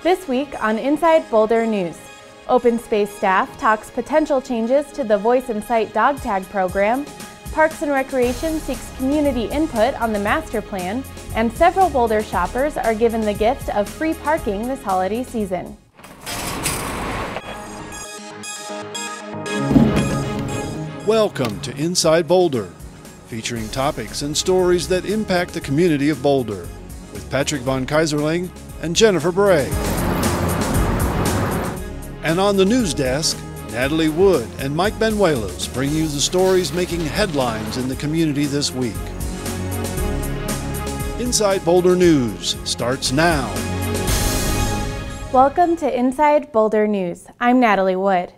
This week on Inside Boulder News, Open Space staff talks potential changes to the Voice and Sight dog tag program, Parks and Recreation seeks community input on the master plan, and several Boulder shoppers are given the gift of free parking this holiday season. Welcome to Inside Boulder, featuring topics and stories that impact the community of Boulder, with Patrick Von Kaiserling and Jennifer Bray. And on the news desk, Natalie Wood and Mike Benuelos bring you the stories making headlines in the community this week. Inside Boulder News starts now. Welcome to Inside Boulder News. I'm Natalie Wood.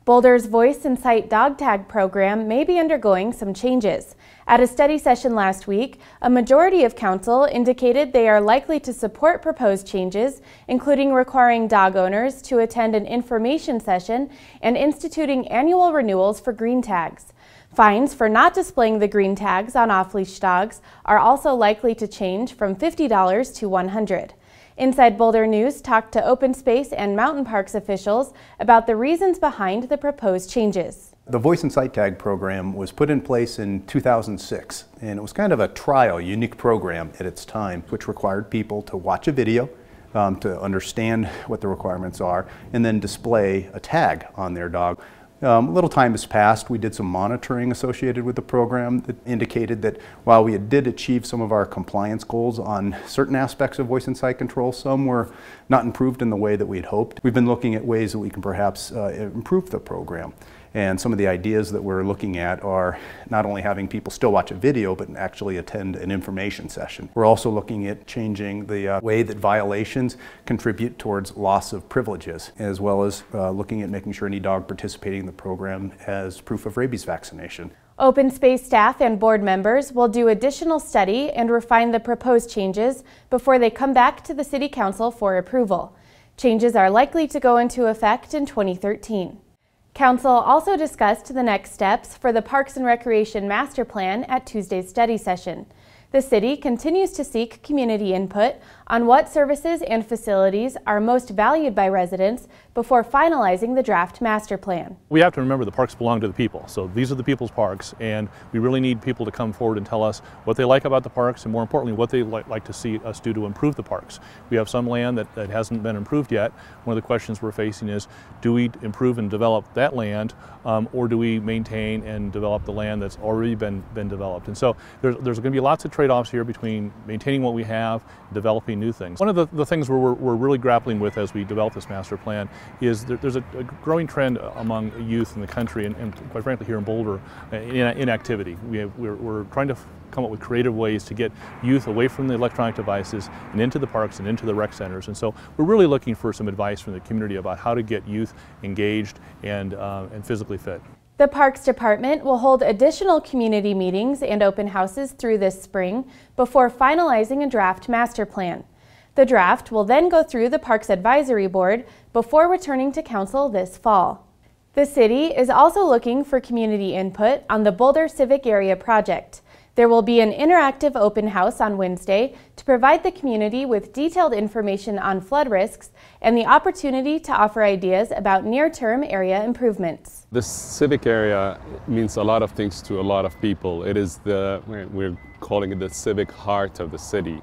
Boulder's Voice and Sight dog tag program may be undergoing some changes. At a study session last week, a majority of council indicated they are likely to support proposed changes, including requiring dog owners to attend an information session and instituting annual renewals for green tags. Fines for not displaying the green tags on off-leash dogs are also likely to change from $50 to $100. Inside Boulder News talked to Open Space and Mountain Parks officials about the reasons behind the proposed changes. The Voice and Sight Tag program was put in place in 2006, and it was kind of a trial, unique program at its time, which required people to watch a video, to understand what the requirements are, and then display a tag on their dog. A little time has passed. We did some monitoring associated with the program that indicated that while we did achieve some of our compliance goals on certain aspects of voice and sight control, some were not improved in the way that we had hoped. We've been looking at ways that we can perhaps improve the program. And some of the ideas that we're looking at are not only having people still watch a video, but actually attend an information session. We're also looking at changing the way that violations contribute towards loss of privileges, as well as looking at making sure any dog participating in the program has proof of rabies vaccination. Open Space staff and board members will do additional study and refine the proposed changes before they come back to the City Council for approval. Changes are likely to go into effect in 2013. Council also discussed the next steps for the Parks and Recreation Master Plan at Tuesday's study session. The city continues to seek community input on what services and facilities are most valued by residents before finalizing the draft master plan. We have to remember the parks belong to the people, so these are the people's parks, and we really need people to come forward and tell us what they like about the parks, and more importantly, what they like to see us do to improve the parks. We have some land that hasn't been improved yet. One of the questions we're facing is, do we improve and develop that land, or do we maintain and develop the land that's already been developed? And so there's going to be lots of trade-offs here between maintaining what we have, developing new things. One of the things we're really grappling with as we develop this master plan is there's a growing trend among youth in the country and quite frankly here in Boulder in activity. We're trying to come up with creative ways to get youth away from the electronic devices and into the parks and into the rec centers. And so we're really looking for some advice from the community about how to get youth engaged and physically fit. The Parks Department will hold additional community meetings and open houses through this spring before finalizing a draft master plan. The draft will then go through the Parks Advisory Board before returning to Council this fall. The city is also looking for community input on the Boulder Civic Area project. There will be an interactive open house on Wednesday to provide the community with detailed information on flood risks and the opportunity to offer ideas about near-term area improvements. The civic area means a lot of things to a lot of people. It is we're calling it the civic heart of the city.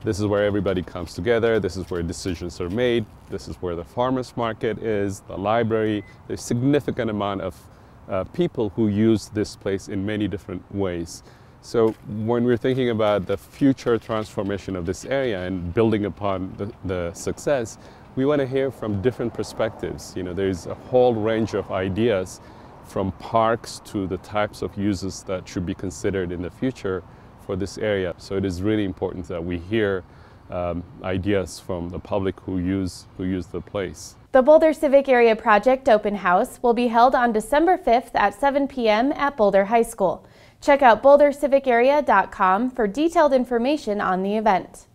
This is where everybody comes together. This is where decisions are made. This is where the farmers market is, the library. There's a significant amount of people who use this place in many different ways. So when we're thinking about the future transformation of this area and building upon the success, we want to hear from different perspectives. You know, there's a whole range of ideas from parks to the types of uses that should be considered in the future for this area. So it is really important that we hear ideas from the public who use the place. The Boulder Civic Area Project Open House will be held on December 5th at 7 p.m. at Boulder High School. Check out bouldercivicaria.com for detailed information on the event.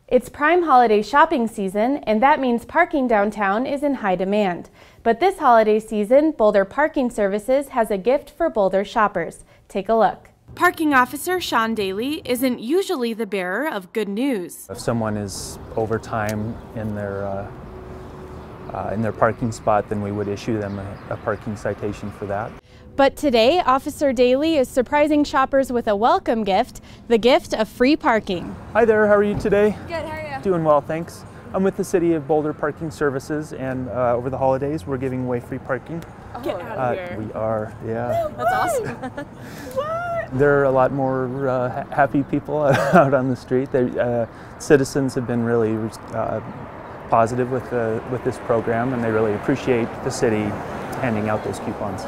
It's prime holiday shopping season, and that means parking downtown is in high demand. But this holiday season, Boulder Parking Services has a gift for Boulder shoppers. Take a look. Parking Officer Sean Daly isn't usually the bearer of good news. If someone is over time in their parking spot, then we would issue them a parking citation for that. But today, Officer Daly is surprising shoppers with a welcome gift, the gift of free parking. Hi there, how are you today? Good, how are you? Doing well, thanks. I'm with the City of Boulder Parking Services, and over the holidays we're giving away free parking. Get out of here. We are, yeah. That's awesome. What? There are a lot more happy people out on the street. Citizens have been really positive with this program, and they really appreciate the city handing out those coupons.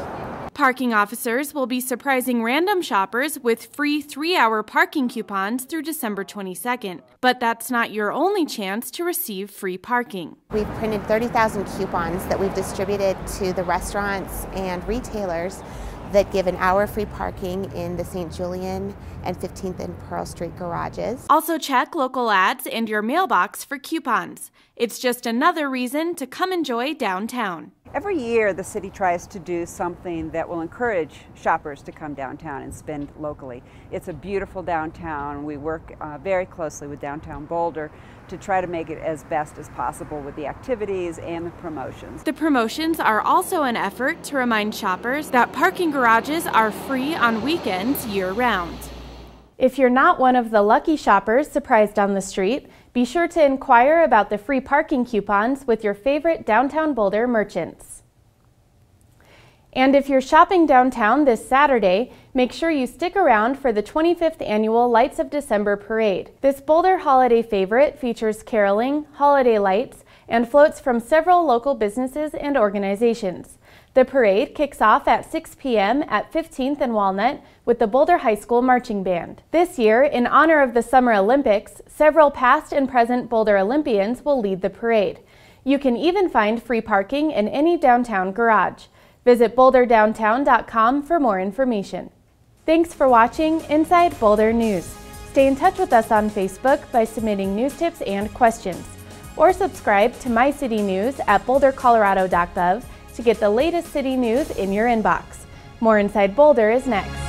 Parking officers will be surprising random shoppers with free 3-hour parking coupons through December 22nd. But that's not your only chance to receive free parking. We've printed 30,000 coupons that we've distributed to the restaurants and retailers that give an hour free parking in the St. Julian and 15th and Pearl Street garages. Also check local ads and your mailbox for coupons. It's just another reason to come enjoy downtown. Every year the city tries to do something that will encourage shoppers to come downtown and spend locally. It's a beautiful downtown. We work very closely with Downtown Boulder to try to make it as best as possible with the activities and the promotions. The promotions are also an effort to remind shoppers that parking garages are free on weekends year-round. If you're not one of the lucky shoppers surprised on the street, be sure to inquire about the free parking coupons with your favorite downtown Boulder merchants. And if you're shopping downtown this Saturday, make sure you stick around for the 25th Annual Lights of December Parade. This Boulder holiday favorite features caroling, holiday lights, and floats from several local businesses and organizations. The parade kicks off at 6 p.m. at 15th and Walnut with the Boulder High School Marching Band. This year, in honor of the Summer Olympics, several past and present Boulder Olympians will lead the parade. You can even find free parking in any downtown garage. Visit boulderdowntown.com for more information. Thanks for watching Inside Boulder News. Stay in touch with us on Facebook by submitting news tips and questions. Or subscribe to My City News at bouldercolorado.gov to get the latest city news in your inbox. More Inside Boulder is next.